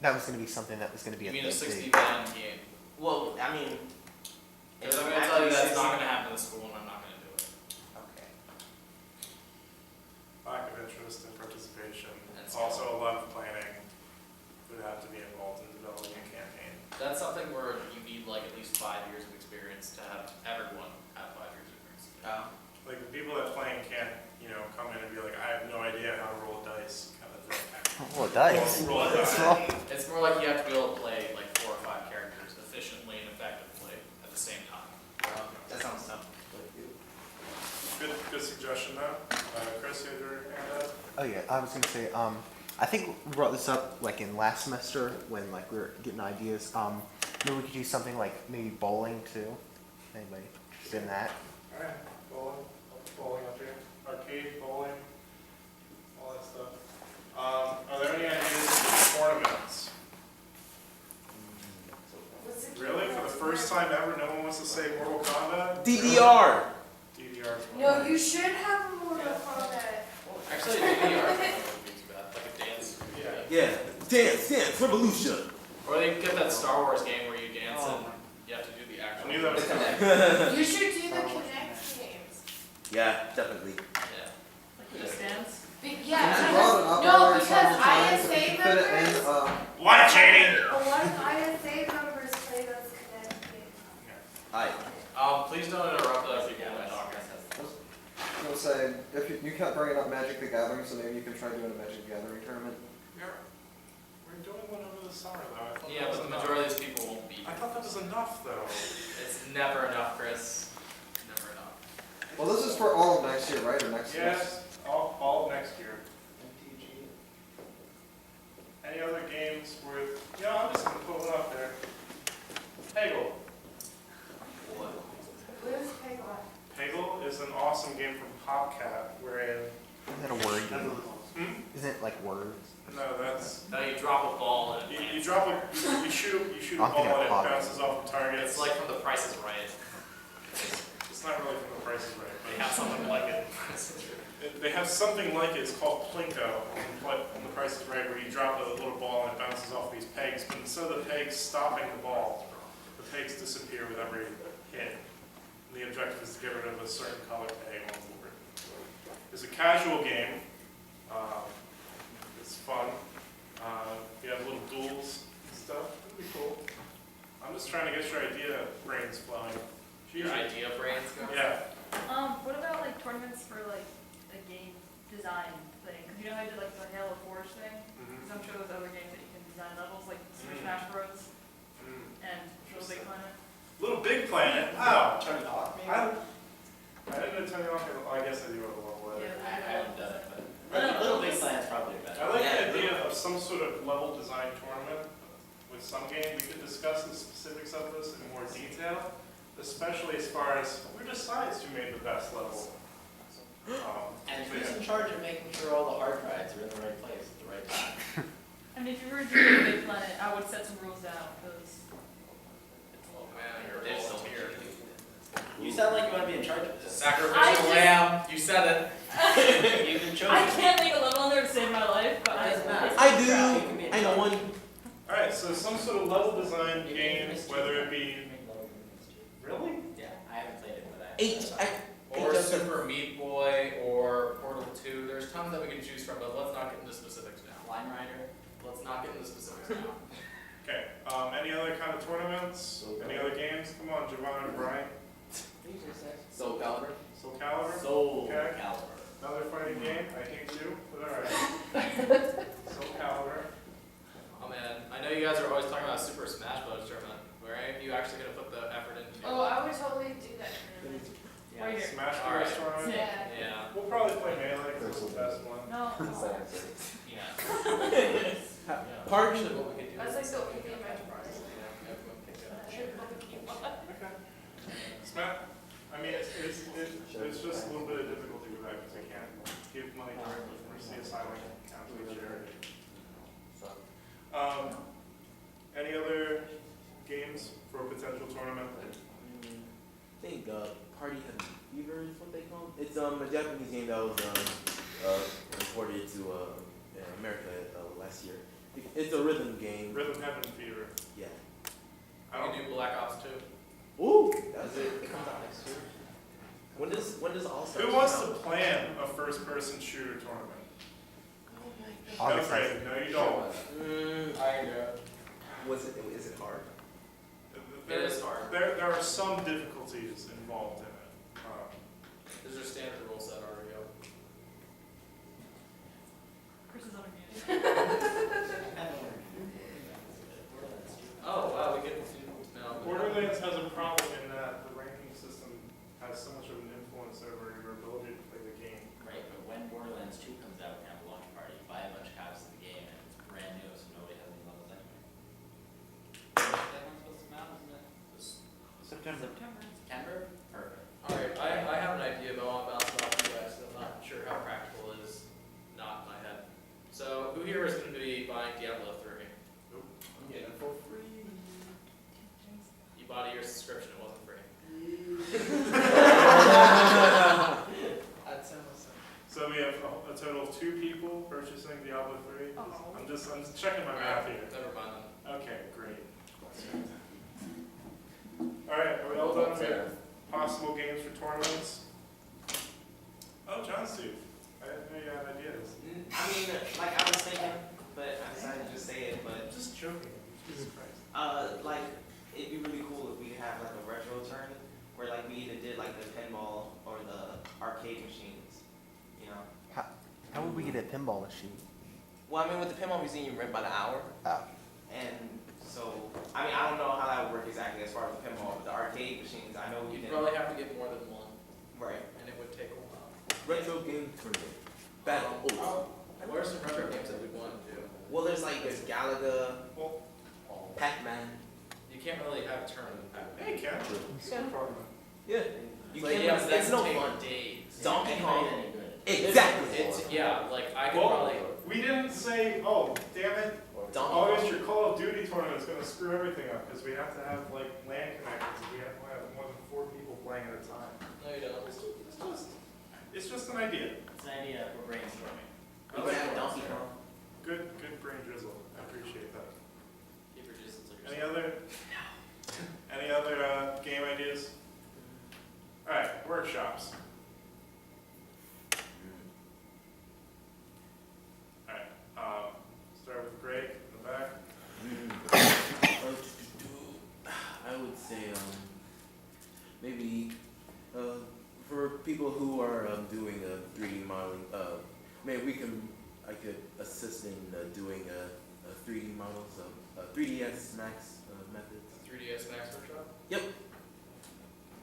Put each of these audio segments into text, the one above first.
That was going to be something that was going to be You a mean a big 60-man game? Well, I mean, Because I'm going to tell you that's not going to happen in the school, and I'm not going to do it. okay. Lack of interest and participation. And Also, a lot of planning would have to be involved in developing a campaign. That's something where you need like at least 5 years of experience to have everyone have 5 years of experience. Like the people that playing can't, come in and be like, I have no idea how to roll a dice, kind of thing. Roll a dice. Roll a dice. It's more like you have to be able to play like 4 or 5 characters efficiently and effectively at the same time. That sounds tough. Good suggestion though. Chris, you had your hand up? Oh yeah, I was gonna say. I think we brought this up like in last semester when like we were getting ideas. Maybe we could do something like maybe bowling too. Anybody interested in that? All right, bowling up here. Arcade, bowling, all that stuff. Are there any ideas for tournaments? Really? For the first time ever, no one wants to say Mortal Kombat? DDR. DDR. No, you should have a Mortal Kombat. Actually, a DDR wouldn't be too bad, like a dance. Yeah. Dance, revolution. Or they get that Star Wars game where you dance and you have to do the I actual. knew that was coming. You should do the Kinect games. Yeah, definitely. Yeah. Like Just Dance? Yeah, brought it up no, earlier because several times. ISA Fit it in, members, What, Janie? a lot of ISA members play those Kinect games. Aye. Please don't interrupt other people by talking. I was gonna say, if you kept bringing up Magic the Gathering, so maybe you could try doing a Magic the Gathering tournament. We're doing one over the summer though. I thought Yeah, that was but the enough. majority of these people won't be I here. thought that was enough though. It's never enough, Chris. Never enough. Well, this is for all of next year, right, or next year? Yes, all of next year. Any other games worth, I'm just gonna put one up there. Peggle. What is Peggle? Peggle is an awesome game from PopCat wherein, Isn't that a word game? hmm? Isn't it like words? No, that's, Now you drop a ball and you drop a, you shoot a I think ball and it I've bounces off the target. it's like from The Price is Right. It's not really from The Price is Right, They but have something like it. they have something like it. It's called Plinko on The Price is Right, where you drop a little ball and it bounces off these pegs. But instead of the pegs stopping the ball, the pegs disappear with every hit. And the objective is to get rid of a certain color peg on the board. It's a casual game. It's fun. You have little duels and stuff. It'll be cool. I'm just trying to get your idea brains flowing. Your idea brains go. Yeah. What about like tournaments for like a game design thing? Cause you know how I did like the Halo Forge thing? Mhm. Cause I'm sure there's other games that you can design levels like Super Mm. Smash Bros. Mm. And Little Big Planet. Little Big Planet. Wow. Turn it off, maybe? I didn't know Tony Hawk. I guess I do have a little bit. Yeah, I haven't done it, but Little Big Planet's probably better. I like Yeah, the idea of some sort of level design tournament with some game. We could discuss the specifics of this in more detail, especially as far as who decides who made the best level. And who's in charge of making sure all the hard drives are in the right place at the right time? I mean, if you were to do Little Big Planet, I would set some rules down because Oh man, you're Digital digital here. You sound like you want to be in charge of this. Sacrificial lamb. You said it. You've been chosen. I can't make a level on there to save my life, but It doesn't matter. I You can be in charge. one. Alright, so some sort of level design You game, can miss whether two. it be really. Yeah, I haven't played it, but Or Super Meat Boy or Portal 2. There's tons that we can choose from, but let's not get into specifics now. Line Rider. Let's not get into specifics now. Okay. Any other kind of tournaments? Any other games? Come on, Javon and Brian. Soul Calibur. Soul Calibur. Soul Okay. Calibur. Another fighting game. I hate you, but alright. Soul Calibur. Oh man, I know you guys are always talking about Super Smash Bros. Tournament. Where are you actually gonna put the effort into? Oh, I would totally do that tournament. Right here. Smash Alright. Bros. Tournament. Yeah. Yeah. We'll probably play Melee because it's the best one. no. Yeah. Pardon? Actually, what we could do That's is- like the only game I've brought. Yeah, everyone pick it up. Okay. Smash. I mean, it's just a little bit of difficulty with that because I can't give money directly from a CSI like account to a charity. Any other games for a potential tournament? I think Party Heavy Fever is what they call it. It's a Japanese game that was imported to America last year. It's a rhythm game. cabin fever. Yeah. I We don't, can do Black Ops 2. Ooh, that's it. It comes out next year. When does All Stars? who wants to plan a first-person shooter tournament? No, August Craig, no, you don't. Mm, I can do it. is it hard? It is hard. There are some difficulties involved in it. There's your standard rule set already up. Chris is unmuted. Oh, wow, we get, no. Borderlands has a problem in that the ranking system has so much of an influence over your ability to play the game. Right, but when Borderlands 2 comes out, we're gonna have a launch party, buy a bunch of copies of the game, and it's brand new, so nobody has any levels anyway. When's that one supposed to come out, isn't it? September. September? Perfect. Alright, I have an idea, but I'll bounce it off you guys, I'm not sure how practical it is, not in my head. So, who here is going to be buying Diablo 3? I'm getting it for free. You bought a year's subscription, it wasn't free. That's almost. So we have a total of 2 people purchasing Diablo 3. Oh. I'm just checking my math here. Never mind then. Okay, great. All right, are we all done with possible games for tournaments? Oh, John Steve, I didn't know you had ideas. I mean, like I was thinking, but I decided to just say it. But I'm just joking. Jesus Christ. like it'd be really cool if we could have like a retro tournament where like we either did like the pinball or the arcade machines. You know. How would we get a pinball machine? Well, I mean, with the pinball machine, you rent by the hour. Oh. And so, I mean, I don't know how that would work exactly as far as the pinball, but the arcade machines, I know you You'd can. probably have to get more than one, Right. and it would take a while. Retro game tournament. Battle. What are some retro games that we'd want to do? Well, there's Galaga, Well, Pac-Man. You can't really have a tournament. hey, Ken. Yeah. You Like, can't. yeah, but that it's no would take fun. days. Donkey Ain't Kong. any good. Exactly. It's, yeah, like, I could Well, probably, we didn't say, oh, damn it, Donkey August, Kong. your Call of Duty tournament's gonna screw everything up, because we have to have like LAN connections, and we have to have more than 4 people playing at a time. no, you don't. It's just an idea. It's an idea for brainstorming. You can have Donkey Kong. Good brain drizzle, I appreciate that. Keep your distance like Any yourself. other game ideas? Alright, workshops. Alright, start with Greg in the back. I would say maybe for people who are doing 3D modeling, I could assist in doing 3D models of 3ds Max methods. 3DS Max Workshop? Yep.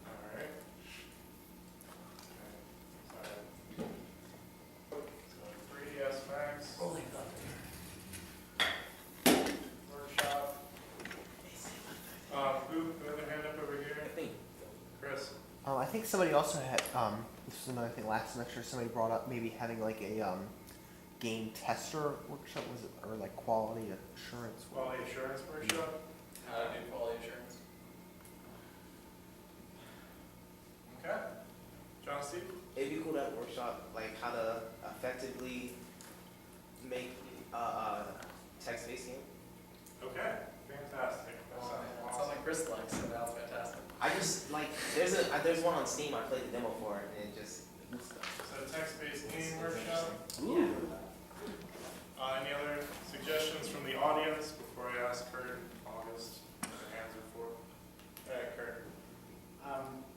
Alright. Sorry. So 3ds Max. Workshop. Who had their hand up over I here? think. Chris? I think somebody also had, this was another thing last semester, somebody brought up maybe having like a game tester workshop, was it, or like quality assurance? Quality Assurance Workshop? How to do quality assurance? Okay. John Steve? It'd be cool to have a workshop like how to effectively make text-based game. Okay, fantastic. That sounds Sounds awesome. like Chris likes, so that's fantastic. I just like there's one on Steam I played the demo for and it just So text-based game workshop. yeah. Any other suggestions from the audience before I ask Kurt and August what their hands are for? Kurt.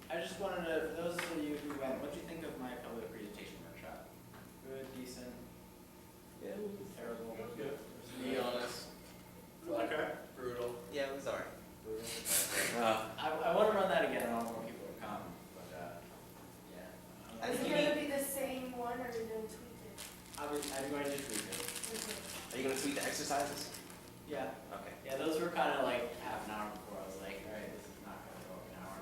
I just wanted to, for those of you who went, what do you think of my public presentation workshop? Good, decent, Yeah. terrible? Good. Be honest. Okay. Brutal. Yeah, it was alright. I want to run that again, I want more people to come, but, yeah. I Is think it you gonna need- be the same one, or are you gonna tweak it? I'm going to tweak it. Okay. Are you gonna tweet the exercises? Yeah, Okay. yeah, those were kind of like half an hour before, I was like, all right, this is not gonna go an hour.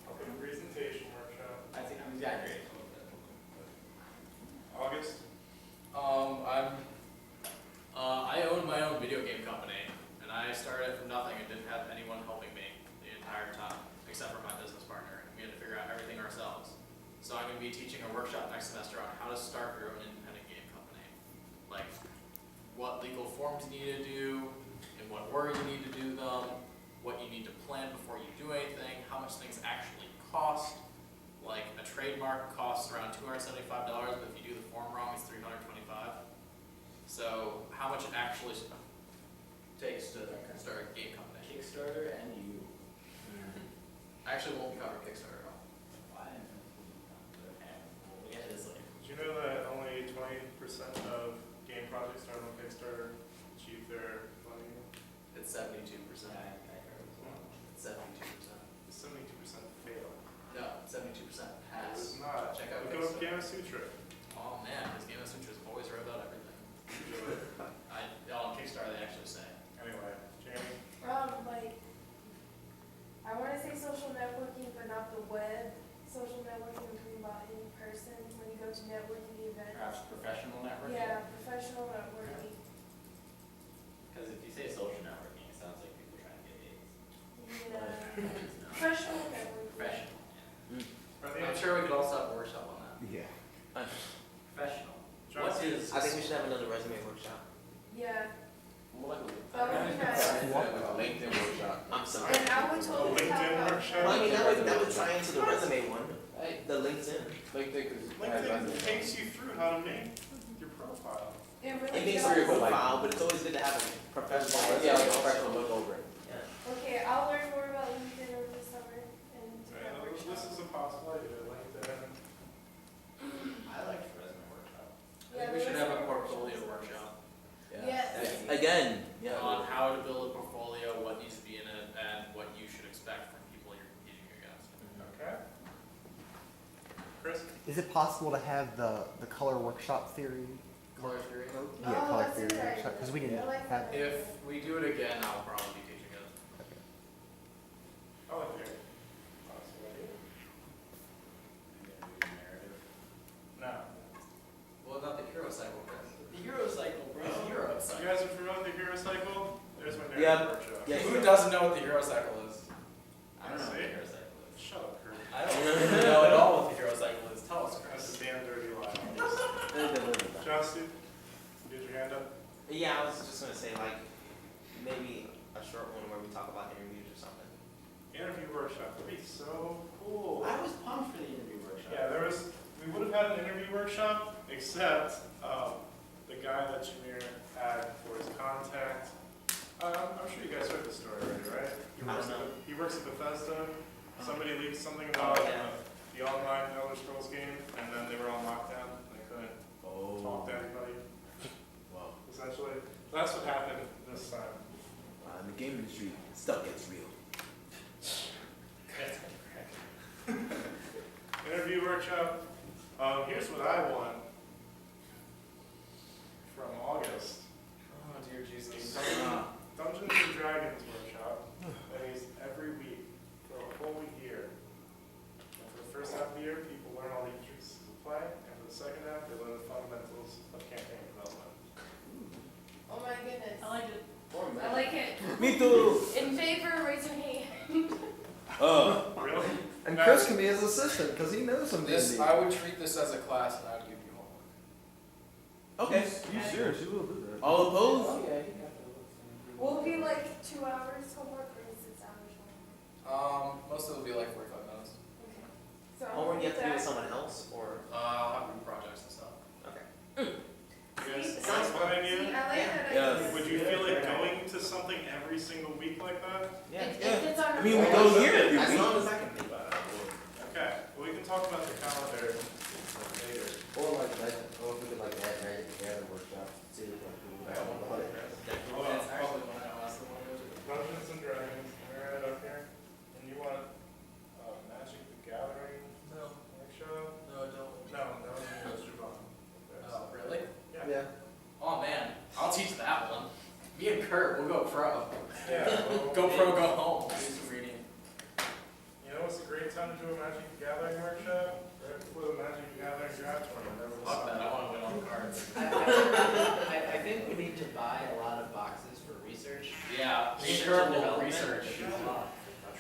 Public presentation workshop. I think I'm exaggerating a little bit. August? I own my own video game company, and I started from nothing and didn't have anyone helping me the entire time, except for my business partner. We had to figure out everything ourselves. So I'm going to be teaching a workshop next semester on how to start your own independent game company. Like, what legal forms you need to do, where you need to do them, what you need to plan before you do anything, how much things actually cost. Like a trademark costs around $275, but if you do the form wrong, it's $325. So how much it actually takes to start a game company. Kickstarter and you. I actually won't cover Kickstarter at all. Why? Okay, we'll get to this later. Did you know that only 20% of game projects started on Kickstarter achieve their funding? It's 72%. I heard as well. It's 72%. 72% fail. No, 72% pass. It's not. Check out Look up Kickstarter. Gamma Sutra. Oh man, his Game of Sutras always wrote about everything. On Kickstarter they actually say. Anyway, Jamie. Like, I want to say social networking, but not the web. Social networking, I'm talking about in person, when you go to networking events. Perhaps professional networking? Yeah, professional networking. Because if you say social networking, it sounds like people trying to get AIDS. Yeah. Professional networking. Professional, Are they I'm sure we could also have a workshop on that. Yeah. professional. John, What is? I think we should have another resume workshop. Yeah. What? That would be nice. LinkedIn workshop. I'm sorry. And I would a totally talk LinkedIn about. workshop? Well, I mean, that would tie into the resume one, Hey, the LinkedIn. LinkedIn takes you through how to make your profile. It It really makes does. for your profile, but it's always good to have a professional resume. Yeah, like a professional look over it. Yeah. Okay, I'll learn more about LinkedIn over the summer and do that Right, workshop. this is a possible idea, LinkedIn. I like resume workshop. I think we should have a portfolio workshop Yes. Again, on how to build a portfolio, what needs to be in it, and what you should expect from people you're competing against. Okay. Chris? Is it possible to have the color workshop theory? Color theory. Yeah, Oh, color that's a theory good workshop, idea. because we didn't I like have. that. If we do it again, I'll probably be teaching it. I like your possible idea. Narrative. No. What about the hero cycle, Chris? The Euro cycle, bro. The hero You cycle. guys are familiar with the Hero Cycle? There's my narrative Yeah. workshop. Yeah. Who doesn't know what the hero cycle is? I don't know what See? the Euro cycle is. Shut up, Kurt. I don't know at all what the hero cycle is. Tell us, That's Chris. a damn dirty lie. yeah. Justin, you get your hand up? I was just gonna say like, maybe a short one where we talk about interviews or something. Interview workshop, that'd be so cool. I was pumped for the interview workshop. Yeah, we would have had an interview workshop, except, the guy that Jameer had for his contact. I'm sure you guys heard this story already, right? I don't know. He works at Bethesda. Somebody leaked something about yeah. the online Elder Scrolls game, and then they were on lockdown. They couldn't talk to anybody, Wow. essentially. That's what happened this time. In the game industry, stuff gets real. Interview workshop. Here's what I want from August. Oh dear Jesus. Dungeons and Dragons workshop that is every week for a whole year. And for the first half of the year, people learn all the intricacies of play, and for the second half, they learn the fundamentals of campaign development. Oh my goodness. I like it. I like it. Me too. In favor, raise your hand. Really? And Chris can be his assistant because he knows some This, D&D. I would treat this as a class and I would give you homework. Okay. You serious? You will do that. All opposed? Oh, yeah, you got to. Will it be like 2 hours homework or 6 hours homework? Most of it will be like 45 minutes. Okay. So Homework you have to do with that- someone else or? I'll have group projects and stuff. Okay. You guys, See, sounds fun See, idea? I like that Yeah. idea. Would you feel like going to something every single week like that? If it's on I a mean, we Friday. go here every as week. long as I can think. Okay, well, we can talk about the calendar later. Or like, or if we could like add Magic the Gathering workshop, see if like people Yeah, have one on the point. hood. Hold on, That's actually one I asked the one to go to. Dungeons and Dragons, we're right up here, and you want, Magic the Gathering No, workshop? no, I don't. No, that's Javon. Oh, really? Yeah. Oh man, I'll teach that one. Me and Kurt, we'll go pro. Yeah, well, Go pro, go home. Do some reading. you know what's a great time to do a Magic the Gathering workshop? Right before the Magic the Gathering draft tournament, over the Fuck that, summer. I wanna win all the cards. I think we need to buy a lot of boxes for research. Yeah, me and Research Kurt and will development. research.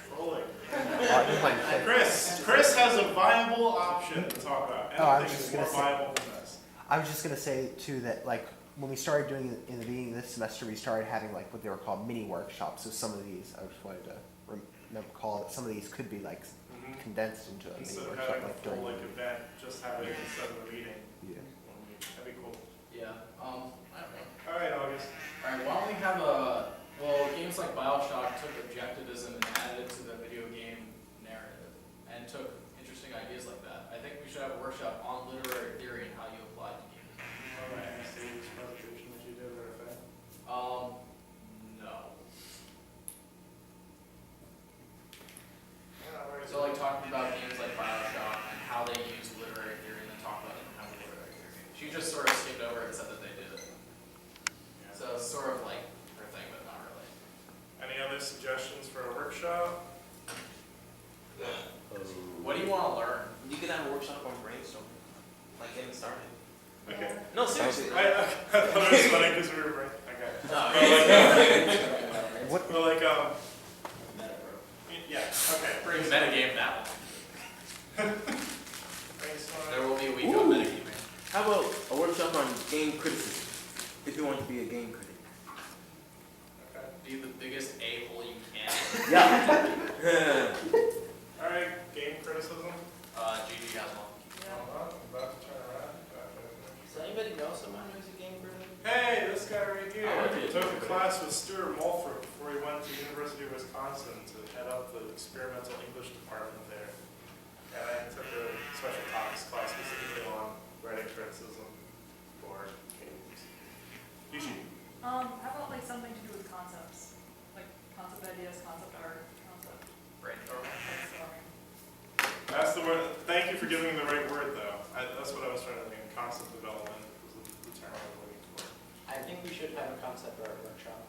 Trolling. You're playing safe. Chris has a viable option to talk about. Oh, I was Anything just is more gonna say- viable than this. I was just gonna say too that like when we started doing it in the beginning of this semester, we started having like what they were called mini workshops. So some of these, I just wanted to recall that some of these could be like Mhm. condensed into a mini Instead of workshop having a like full during. like event, just have it instead of a meeting. Yeah. That'd be cool. Yeah, I don't know. All right, August. Alright, why don't we have well, games like BioShock took objectivism and added it to the video game narrative, and took interesting ideas like that. I think we should have a workshop on literary theory and how you apply it to games. All right, I see this presentation that you did or anything. No. Yeah, all right. So like talking about games like BioShock and how they use literary theory and then talk about it and how the literary theory. She just sort of skimmed over it and said that they did it. Yeah. So it's sort of like her thing, but not really. Any other suggestions for a workshop? What do you want to learn? You can have a workshop on brainstorming, like getting started. Okay. No, seriously. I thought it was funny because we were right. Okay. What? Well, like, Meta, bro. yeah, okay. Bring metagame that one. Brainstorm. There will be a week Ooh. on metagaming. How about a workshop on game criticism? If you want to be a game critic. Okay. Be the biggest a-hole you can. Yeah. All right, game criticism. Gigi has one. I'm about to turn around. Does anybody know someone who's a game critic? Hey, this guy right here. I like it. Took a class with Stuart Mulford before he went to University of Wisconsin to head up the experimental English department there. And I took a special topics class specifically on writing criticism for games. Usually. How about like something to do with concepts? Like concept ideas, concept art, concept Brainstorming. brainstorming. That's the word. Thank you for giving me the right word, though. That's what I was trying to think. Concept development was the term I was looking for. I think we should have a concept art workshop.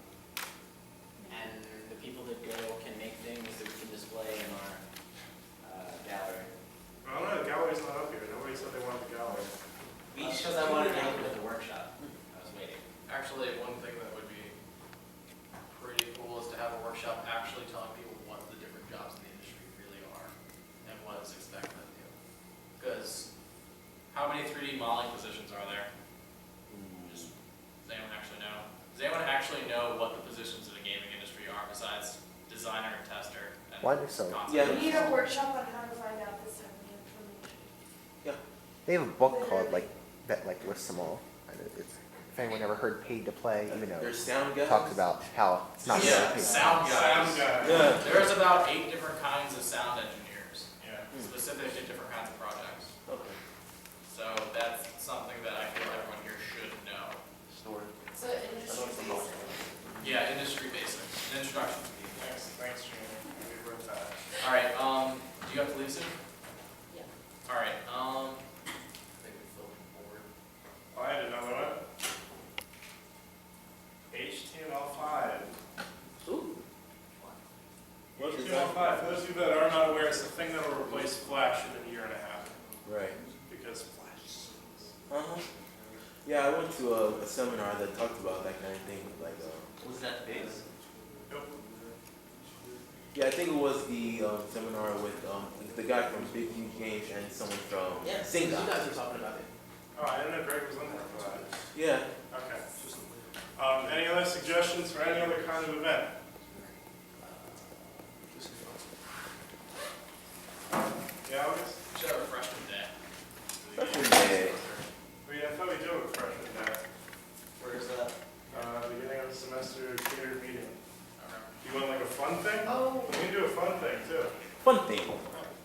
And the people that go can make things that we can display in our gallery. I don't know. The gallery's not up here. Nobody said they wanted the gallery. That's because I wanted to open at the workshop. I was waiting. Actually, one thing that would be pretty cool is to have a workshop actually telling people what the different jobs in the industry really are and what is expected of you. Because how many 3D modeling positions are there? Just, does anyone actually know? Does anyone actually know what the positions in the gaming industry are besides designer and tester? And Why do so? concept? Yeah. We need a workshop on how to find out this type of information. They have a book called like that like lists them all. And it's, if anyone ever heard Paid to Play, even though There's it sound guys. talks about how it's not Yeah, really paid. sound guys. Sound guy. Yeah. There's about 8 different kinds of sound engineers, Yeah. specific to different kinds of projects. Okay. So that's something that I feel everyone here should know. Story. So industry basic. Yeah, industry basics, an introduction to people. Thanks, Jamie. We wrote that. All right, do you have to leave soon? Yeah. All right, I think we filled the board. Oh, I had another one. HTML5. Ooh. HTML5, for those of you that are not aware, it's the thing that will replace Flash in a year and a half. Right. Because Flash sucks. Uh-huh. Yeah, I went to a seminar that talked about that kind of thing. Like, Was that base? Nope. yeah, I think it was the seminar with the guy from Big Huge Games and someone from Yeah, Sing you guys were talking about it. Oh, I didn't know Greg was in there for that. Yeah. Okay. Any other suggestions for any other kind of event? Yeah, August? We should have a freshman day. Freshman day. Wait, I thought we do have a freshman day. Where's that? Beginning of the semester catered meeting. Okay. You want like a fun thing? Oh, We can do a fun thing too. Fun thing.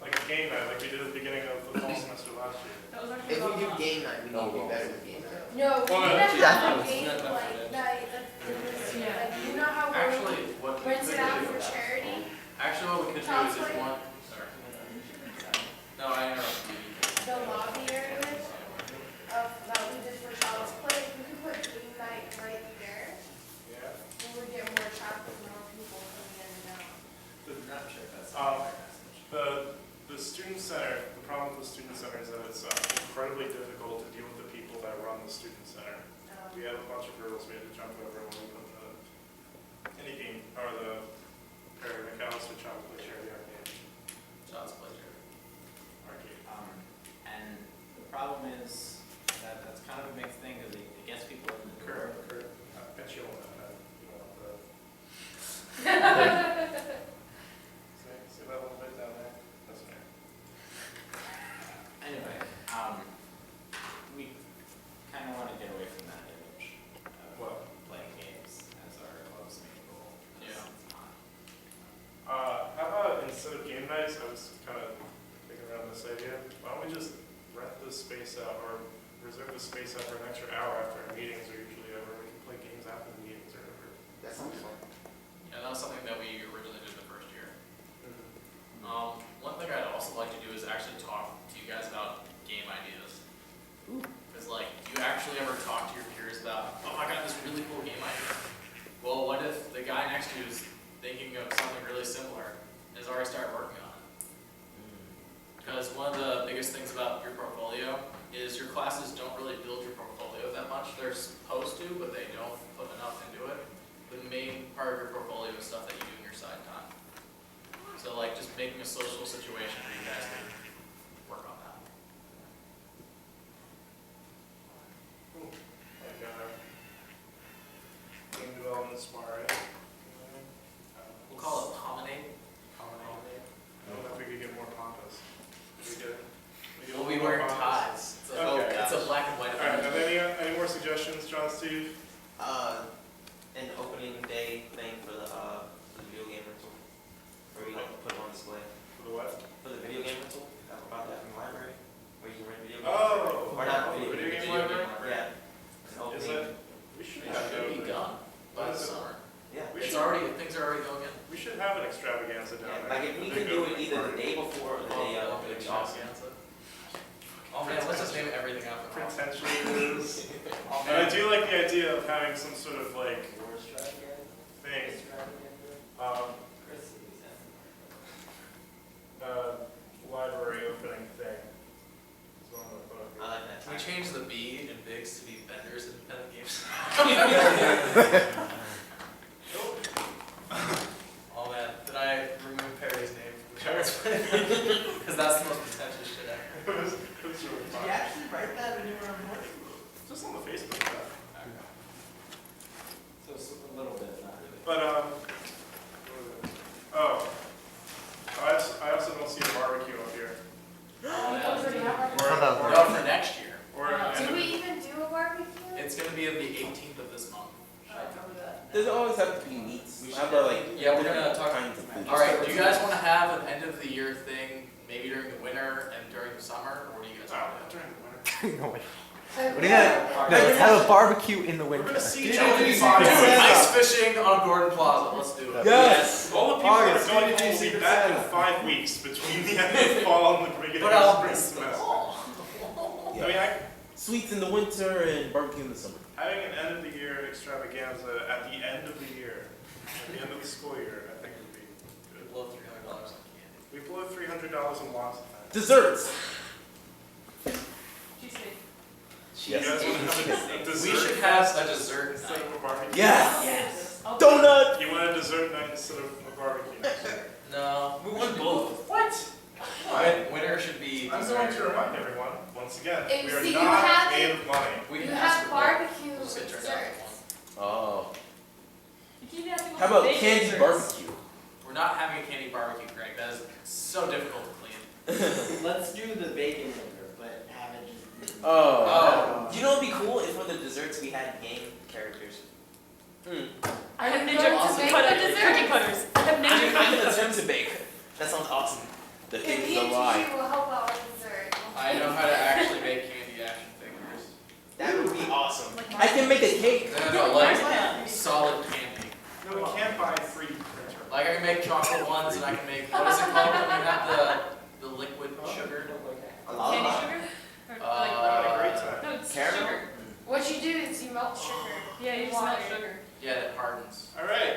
Like a game night, like we did at the beginning of the fall semester last year. That was actually If we do about game night, we need to be better with game night. no, we Well, didn't yeah. have a Isn't game that like what it is? night, like, Yeah. you know how we're Actually, what we renting could out do, for charity? actually what we could do is if Cosplay? one, sorry. No, I interrupted you. The lobby area of, that we did for child's play, we could put game night right there, Yeah. and we'd get more traffic, more people coming in and out. I'm not sure if that's. The student center, the problem with the student center is that it's incredibly difficult to deal with the people that run the student center. We have a bunch of hurdles we had to jump over when we put any game, or the McAllister child play charity art game. the space out, or reserve the space out for an extra hour after our meetings are usually over. We can play games after the meetings are over. That sounds fun. Yeah, that was something that we originally did the first year. One thing I'd also like to do is actually talk to you guys about game ideas. Because like, do you actually ever talk to your peers about, oh, I got this really cool game idea? Well, what if the guy next to you is thinking of something really similar and has already started working on it? Because one of the biggest things about your portfolio is your classes don't really build your portfolio that much. They're supposed to, but they don't put enough into it. The main part of your portfolio is stuff that you do in your side time. So like just making a social situation where you guys can work on that. Cool. Like, game development smart, right? We'll call it Promenade. I don't know if we could get more pompous. We get We'll a be little more wearing pompous. ties. It's a, Okay. it's a black and white All right, event. any more suggestions, John, Steve? An opening day thing for the video game rental, where you like put it on display. For the what? For the video game rental, I brought that from the library, where you can rent video games. Oh! Or not Video video game games. library? Yeah. An Is opening. it? We should have Should be it. done by the What is it? summer. Yeah. We It's should, already, things are already going in. we should have an extravaganza down Yeah, there. like if we can do it either the day before or the day of, it'd be awesome. Oh man, let's just name everything after Ross. Pretentious. Oh And I man. do like the idea of having some sort of like War extravaganza. thing. Extravaganza. Chris is Library opening thing. Is one of the photos. I like that. Can we change the B in Bigs to be vendors in independent games? Oh man, did I remove Perry's name from the charts? Because that's the most pretentious shit ever. It was really Did fun. you actually write that when you were on board? Just on the Facebook stuff. So it's a little bit, not really. But, I also don't see a barbecue up here. Oh, yeah. Already have our- For the- No, for next year. Or, Do we even do a barbecue? It's gonna be on the 18th of this month. Should I cover that? Does it always have to be meats? We How should about like Yeah, we're gonna talk. kinds of food? Alright, do you guys wanna have an end of the year thing, maybe during the winter and during the summer, or what do you guys oh, wanna do? during the winter. No, wait. Okay. What do you got? No, let's have a barbecue in the We're winter. gonna see each Dude, other. ice fishing on Gordon Plaza, let's do it. Yes. All the people August, that are going we can home do will be Secret back in Santa. 5 weeks between the end of fall and the beginning But of I'll spring miss the semester. fall. I mean, Sweets in the winter and barbecue in the summer. having an end of the year extravaganza at the end of the year, at the end of the school year, I think would be good. Below $300 on candy. We blow $300 in lots of times. Desserts. Cheesecake. You guys want to have a dessert? We should have a dessert instead night. of a barbecue. Yes. Yes. Donut. You want a dessert night instead of a barbecue next year? No. We want both. What? Winter should be. I'm going to remind everyone, once again, If- we are see, you not have made it- of money. We You can ask have for barbecue We'll just get turned down desserts. for one. Oh. You keep asking How about bacon candy desserts. barbecue? We're not having a candy barbecue, Greg. That is so difficult to clean. Let's do the bacon liquor, but have it just. Oh. You know what'd be cool if for the desserts we had game characters. I have Are you ninja going to make cutters, the desserts? cookie cutters. I have I'm ninja gonna cutters. attempt to bake. That sounds awesome. The If thing me is and a lie. Gigi will help out with dessert. I know how to actually make candy action figures. That would be awesome. I can make a cake. No, like solid candy. No, we can't buy a 3D printer. Like I can make chocolate ones, and I can make what is it called when you have the liquid sugar? A lot Candy of sugar? Or Had a great Uh, time. no, it's Caramel? sugar. What you do is you melt sugar. Yeah, you in just melt water. sugar. yeah, it hardens. All right.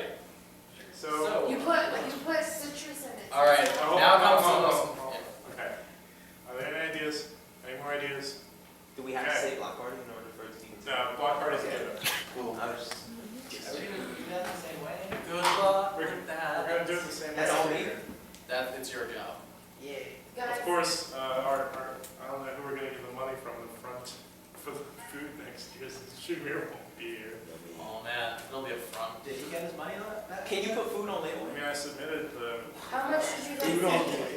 So, You put citrus in it. All right, Oh, now oh, comes oh, the most. oh, oh. Okay. Are there any ideas? Any more ideas? Do we have to Okay. say block party in order for it to be considered? No, block party's good. Cool. I was just. Are we gonna do that the same way? Good luck We're with We're that. gonna do it the same way. That's all me? That it's your job. Yeah. Guys, Of course, our, I don't know who we're gonna get the money from the front for the food next year, since Shamir won't be here. Oh man, it'll be a front. Did he get his money on that? Can you put food on I label? mean, I submitted the, how much did you guys eat?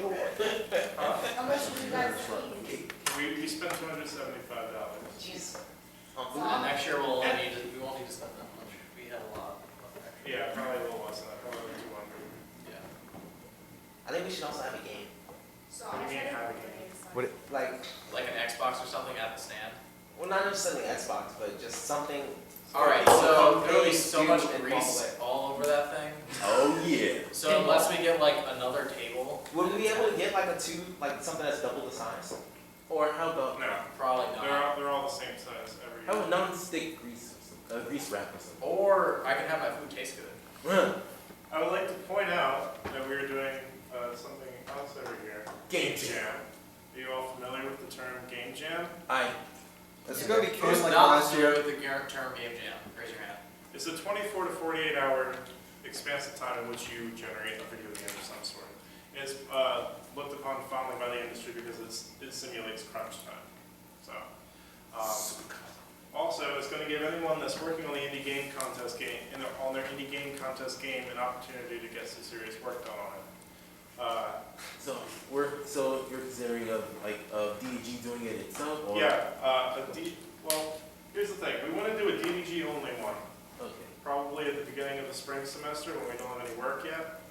How much did you guys eat? we spent $275. Jeez. And next year we'll only need to, we won't need to spend that much. We had a lot. Yeah, probably a little less than that, probably like 200. Yeah. I think we should also have a game. So What do I you mean, tried how to we put get it What it, Like, Like an Xbox or something at the stand? well, not necessarily Xbox, but just something. Alright, people so come there'll be pay, so do, much and walk grease away. all over that thing. Oh yeah. So unless we get like another table, Would we be able to get like something that's double the size? Or how about No, probably not. they're all the same size every how year. about non-stick grease, grease wrap or something? Or I can have my food taste good. I would like to point out that we are doing something else over here. Game Jam. Are you all familiar with the term game jam? Is it gonna be Who's canned like not last familiar year? with the term game jam? Raise your hand. It's a 24 to 48 hour expansive time in which you generate a video game of some sort. It's looked upon fondly by the industry because it simulates crunch time. So, also, it's going to give anyone that's working on the indie game contest game, on their indie game contest game, an opportunity to get some serious work done on it. So you're considering of like DDG doing it itself, or Well, here's the thing. We want to do a DDG only one. Okay. Probably at the beginning of the spring semester when we don't have any work yet.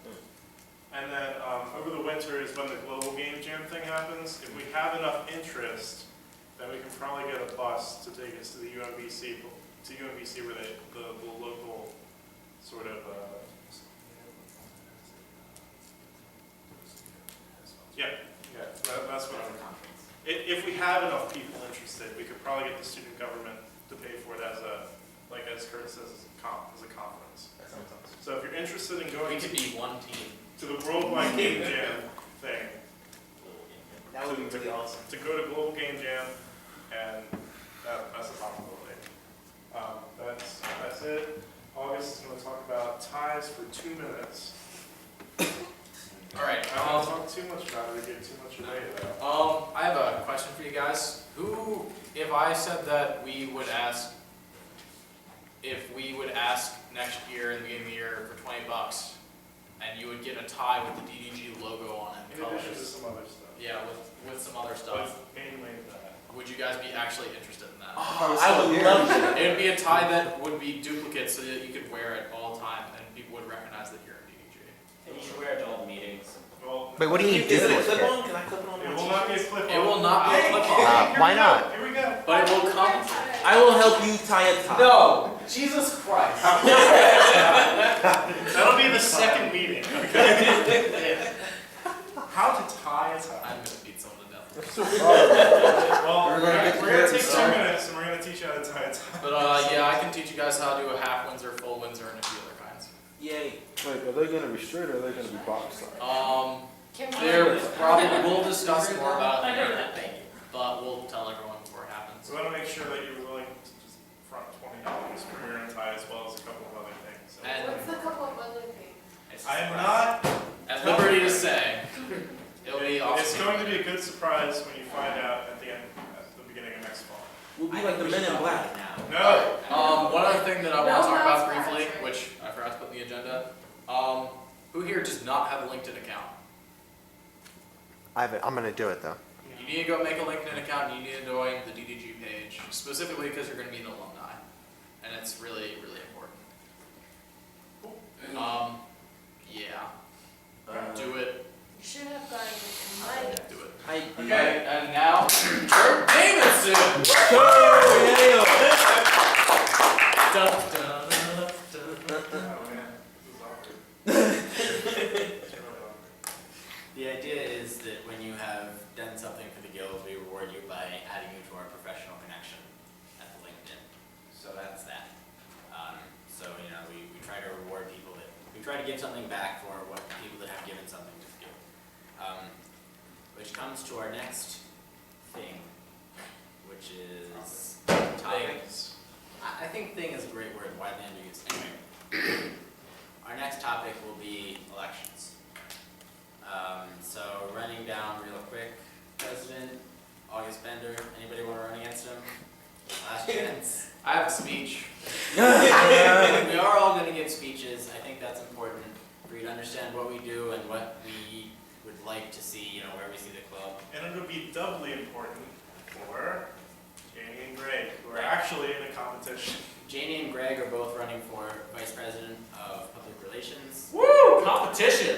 And then over the winter is when the global game jam thing happens. If we have enough interest, then we can probably get a bus to take us to the UMBC, where the local sort of, that's what I'm. If we have enough people interested, we could probably get the student government to pay for it as Kurt says, as a conference. That sounds awesome. So if you're interested in going We could be one team. to the Worldwide Game Jam thing, That would be really awesome. to go to Global Game Jam, and that's a possibility. That's it. August is going to talk about ties for 2 minutes. Alright, I don't want to talk too much about it or give too much away though. I have a question for you guys. If I said that we would ask next year in the beginning of the year for $20, and you would get a tie with the DDG logo on it, In addition to some other stuff. yeah, with some other stuff, Mainly that. would you guys be actually interested in that? I would love to. It would be a tie that would be duplicate so that you could wear it all the time and people would recognize that you're in DDG. And you should wear it to all the meetings. Well, wait, what do you need Is it a duplicate? clip-on? Can I clip it on it my will not be a t-shirt? clip-on. It will not be a Hey, clip-on. here we Why go, not? Here we go. But it will come. I will help you tie a tie. No! Jesus Christ. That'll be the second meeting, okay? How to tie a tie. I'm gonna beat someone to death. Well, We're gonna get we're going to to take it. 2 minutes and we're going to teach you how to tie a tie. But yeah, I can teach you guys how to do a half Windsor, full Windsor, and a few other kinds. Yay. Wait, are they gonna be straight or are they gonna be box size? They're probably, we'll discuss more about I it know later, that, thank you. but we'll tell everyone before it happens. So I want to make sure that you're willing to just front $20 for your own tie as well as a couple of other things. So And What's the couple of other things? I am not. at liberty to say, it'll be awesome. It's going to be a good surprise when you find out at the beginning of next fall. We'll be like the Men in Black. No. One other thing that I want to No talk about mouse pads, briefly, right? which I forgot to put in the agenda. Who here does not have a LinkedIn account? I'm gonna do it though. You need to go make a LinkedIn account and you need to join the DDG page, specifically because you're going to be an alumni. And it's really, really important. Yeah. Do it. You should have gotten it in my. Do it. I Okay, and now, Kurt Davidson! Dun, dun, dun, dun. Oh, man. This is awkward. It's really awkward. The idea is that when you have done something for the guild, we reward you by adding you to our professional connection at the LinkedIn. So that's that. We try to reward people we try to give something back for what people that have given something to the guild. Which comes to our next thing, which is topic. I think thing is a great word, widely underused. Anyway, our next topic will be elections. So running down real quick, President August Bender, anybody want to run against him? Last chance. I have a speech. We are all going to give speeches. I think that's important for you to understand what we do and what we would like to see, where we see the club. And it would be doubly important for Janie and Greg, who are actually in a competition. Janie and Greg are both running for Vice President of Public Relations. Woo! Competition!